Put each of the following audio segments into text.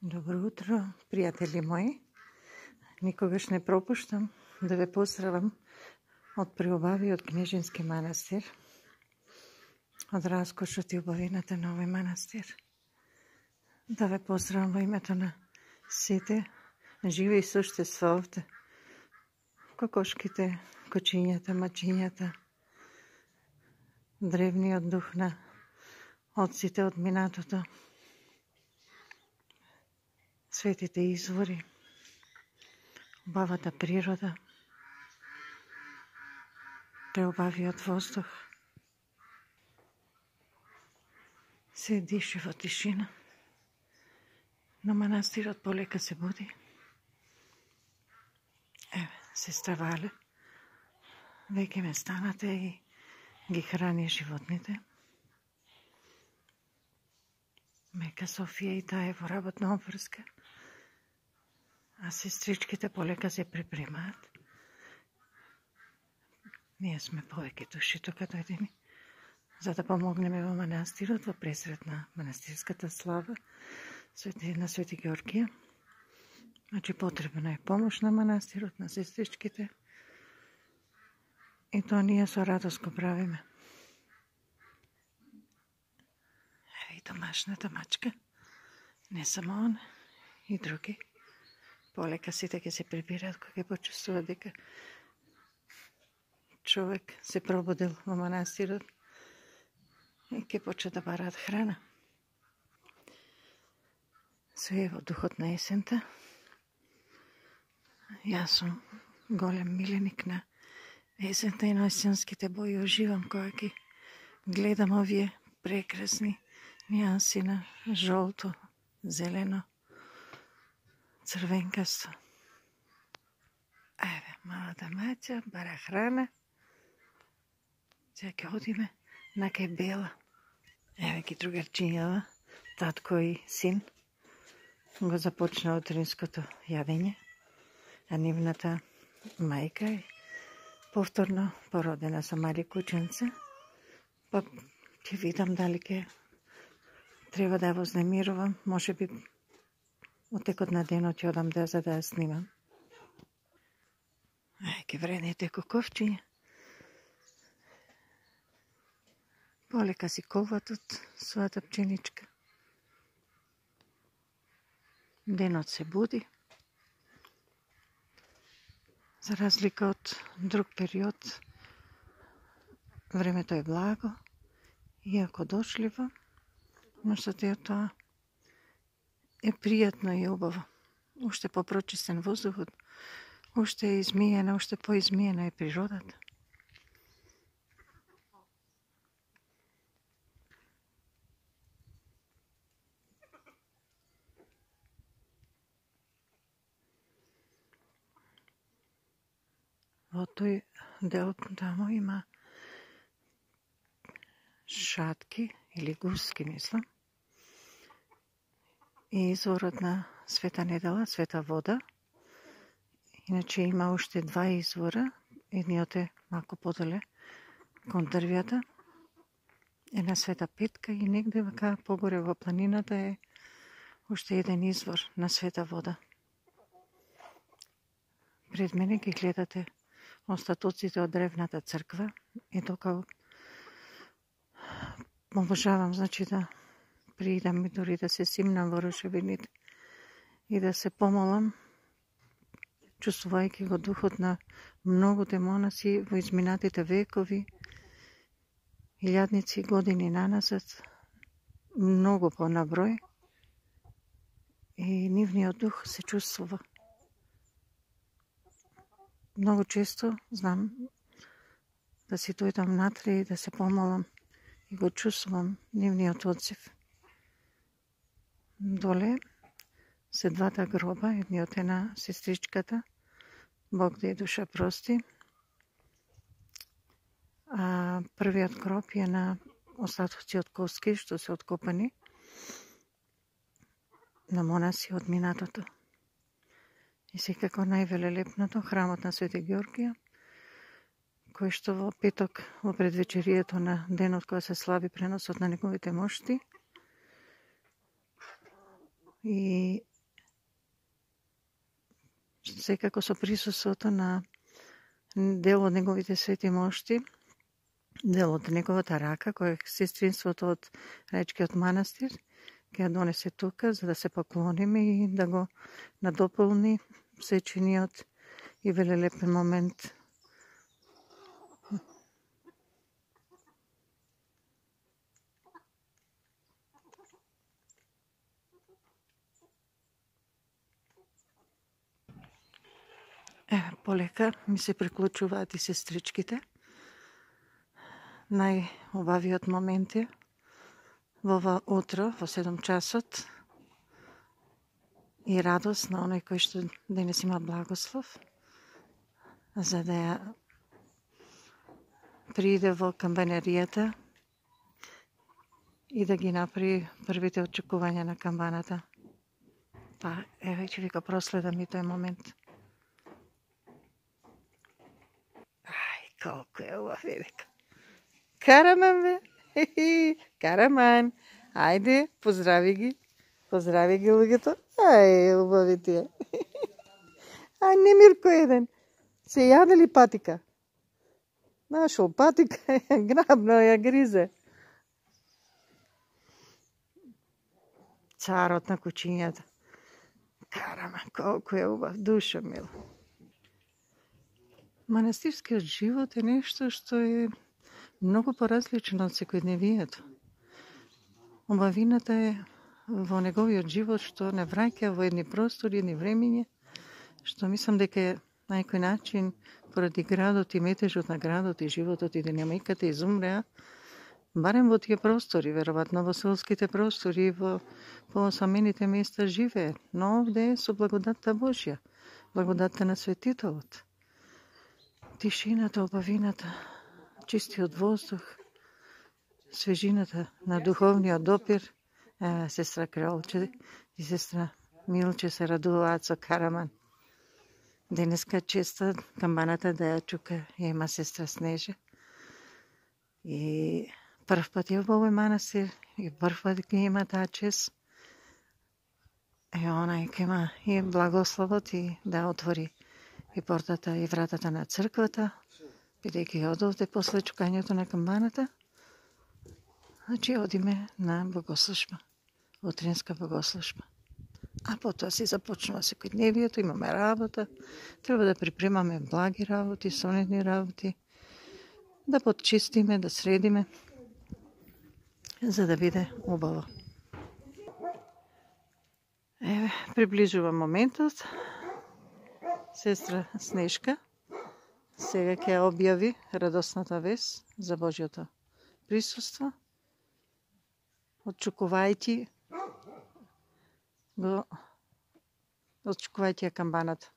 Добро утро, пријатели мои. Никогаш не пропуштам да ве поздравам од преубавиот кнежински манастир, од раскошот и убавината на овој манастир. Да ве поздравам во името на сите живи суштества овде, кокошките, кочињата, мачињата, древниот дух на отците од минатото, светите извори, убавата природа, преубавиот воздух. Се диши во тишина, но манастирот полека се буди. Еве, сестра Вале, веќе ме станате и ги храни животните. Мека Софија и таа е во работна обврска, а сестричките полека се припремаат. Ние сме повеќе души тука дојдени, за да помогнеме во манастирот во пресрет на манастирската слава на Свети Георгија. Значи потребна е помош на манастирот, на сестричките. И тоа ние со радост го правиме. Еве и домашната мачка, не само он, и други. Полека сите ќе се прибираат кога ќе почувствуваат дека човек се пробудил во манастирот и ќе почне да бараат храна. Се е во духот на есента. Јас сум голем миленик на есента и на есенските бои. Уживам кога ги гледам овие прекрасни нијанси на жолто, зелено, црвенкасто. Еве, малата маќа бара храна. Сега ќе одиме на кај Бела. Еве ги другарчињава, татко и син. Го започна утринското јадење, а нивната мајка е повторно породена со мали кученце. Па ќе видам дали ќе треба да ја вознемирувам, може би од текот на денот ќе одам за да ја снимам. Ке вредните коковчиња. Полека си колват од својата пченичка. Денот се буди. За разлика од друг период, времето е благо, иако дошливо, но со тоа е пријатно и убаво. Уште попрочистен воздухот, уште е измиена, уште поизмиена е природата. Во тој дел тамо има шатки или гуски, мислам. И изворот на Света Недела, Света вода. Иначе има уште два извора. Едниот е малку подале кон дрвјата. Е на Света Петка и негде вака погоре во планината е уште еден извор на света вода. Пред мене ги гледате остатоците од древната црква и тока обожавам, значи да приидам и дори да се симнам во рушевините и да се помолам, чувствувајќи го духот на многуте монаси во изминатите векови, илјадници години наназад, многу понаброј, и нивниот дух се чувствува. Многу често знам да си дојдам натре и да се помолам и го чувствувам нивниот одзив. Доле се двата гроба, едниот е на сестричката, Бог да ја душа прости, а првиот гроб е на остатоци од коски што се откопани на монаси од минатото. И секако највелелепното, храмот на Свети Георгија, кој што во петок, во предвечерието на денот кога се слави преносот на неговите мошти, и секако со присуството на дел од неговите свети мошти, дел од неговата рака, кој е сестринството од Раечкиот манастир, ќе ја донесе тука, за да се поклониме и да го надополни сечениот и велелепен момент. Полека ми се приклучуваат и сестричките. Најубавиот момент е во ова утро, во 7 часот, и радост на оној кој што денес има благослов, за да ја прииде во камбанеријата и да ги направи првите очекувања на камбаната. Па, еве ќе ви го проследам и тој момент. Колку е убав, видека. Караман, бе! Караман! Ајде, поздрави ги. Поздрави ги луѓето. Ај, убави тие. Ај, не Мирко еден. Се јаде ли патика? Нашол патика, грабно ја гризе. Царот на кучињата. Караман, колку е убав, душа мила. Манастирскиот живот е нешто што е многу поразлично од секојдневието. Убавината е во неговиот живот што не враќа во едни простори, едни времиња, што мислам дека е на некој начин поради градот и метежот на градот и животот и динамиката изумреа, барем во тие простори, веројатно во селските простори и во поосамените места живее, но овде е со благодатта Божја, благодатта на светителот. Тишината, убавината, чистиот воздух, свежината на духовниот допир. Сестра Кролче и сестра Милче се радуваат со Караман. Денеска честа камбаната да ја чука ја има сестра Снежа. И прв пат е во овој манастир и прв пат ќе има таа чест. И она ќе има и благословот и да отвори и портата и вратата на црквата, бидејќи од овде после чукањето на камбаната, значи одиме на богослужба, утринска богослужба. А потоа си започнува секојдневието, имаме работа, треба да припремаме благи работи, сонетни работи, да подчистиме, да средиме, за да биде убаво. Еве, приближува моментот. Сестра Снежка сега ќе објави радосната вест за Божјото присуство, очекувајќи ја камбаната.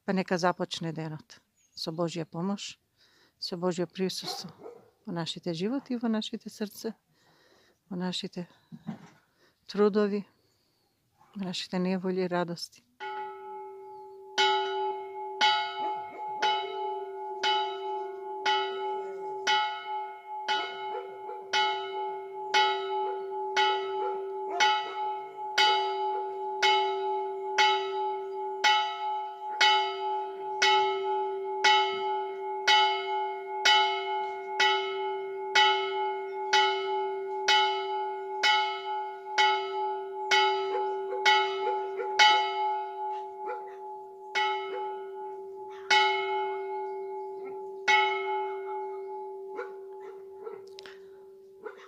Па нека започне денот со Божја помош, со Божјо присуство во нашите животи, во нашите срце, во нашите трудови, во нашите неволји и радости.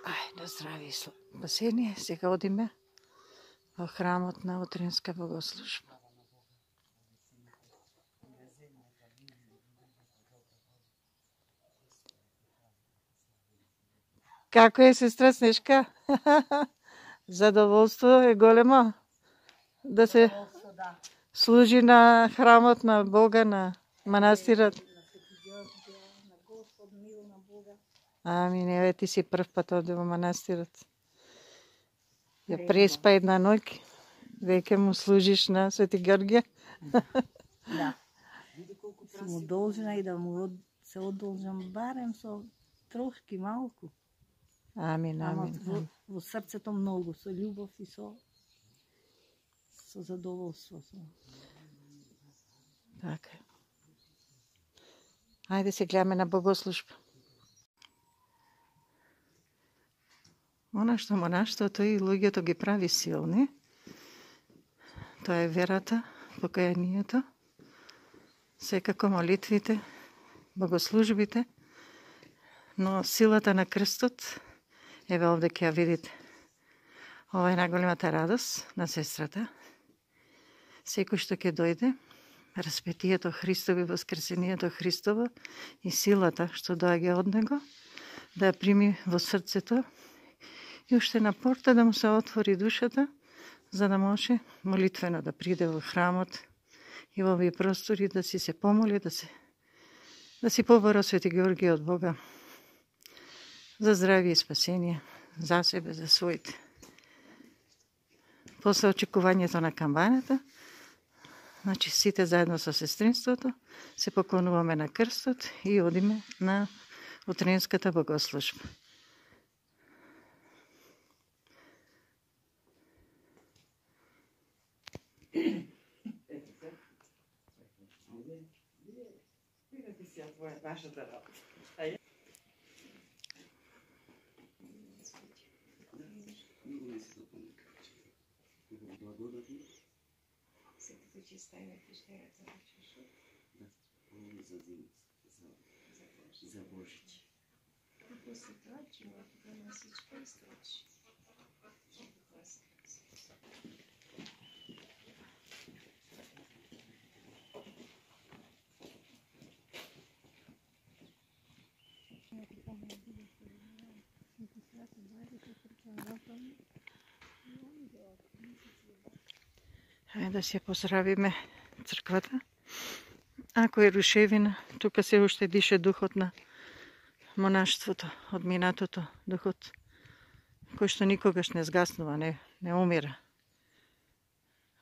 Ајде, здрави и спасение, сега одиме во храмот на утринска богослужба. Како е, сестра Снежка? Задоволство е големо да се служи на храмот на Бога, на манастирот. Амин, еве ти си прв пат овде во манастирот. Ја преспа една ноќ, веќе му служиш на Свети Георгија. Да. Сум му должна и да му се одолжам барем со трошки малку. Амин, амин. Во срцето многу, со љубов и со со задоволство. Така. Ајде се гледаме на богослужба. Она што монаштвото и луѓето ги прави силни, тоа е верата, покајанието, секако молитвите, богослужбите, но силата на крстот, еве овде ќе ја видите. Ова е најголемата радост на сестрата. Секој што ќе дојде, распетието Христово и воскресението Христово и силата што доаѓа од него, да ја прими во срцето и уште на порта да му се отвори душата, за да може молитвено да приде во храмот и во овие простори да си се помоли, да си побара Свети Георгија од Бога за здравие и спасение, за себе, за своите. После очекувањето на камбаната, значи сите заедно со сестринството, се поклонуваме на крстот и одиме на утренската богослужба. За Божич. После това, че на всичко източи. Хајде да се поздравиме црквата. Ако е рушевина, тука се уште дише духот на монаштвото, од минатото, духот кој што никогаш не згаснува, не умира.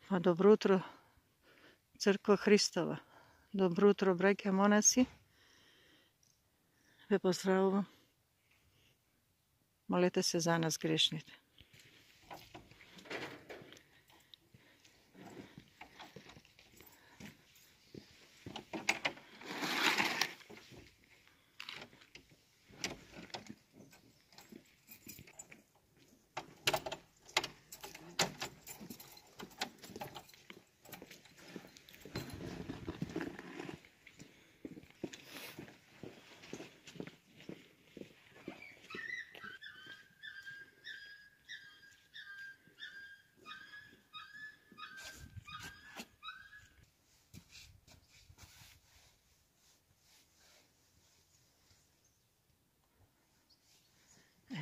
Па добро утро, црква Христова. Добро утро, браќа монаси. Ве поздравувам. Молете се за нас грешните.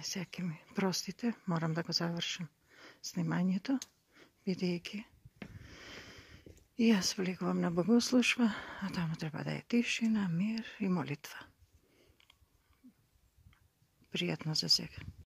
Сега ќе ми простите, морам да го завршам снимањето, бидејќи и јас влегувам на богослужба, а таму треба да е тишина, мир и молитва. Пријатно за сега.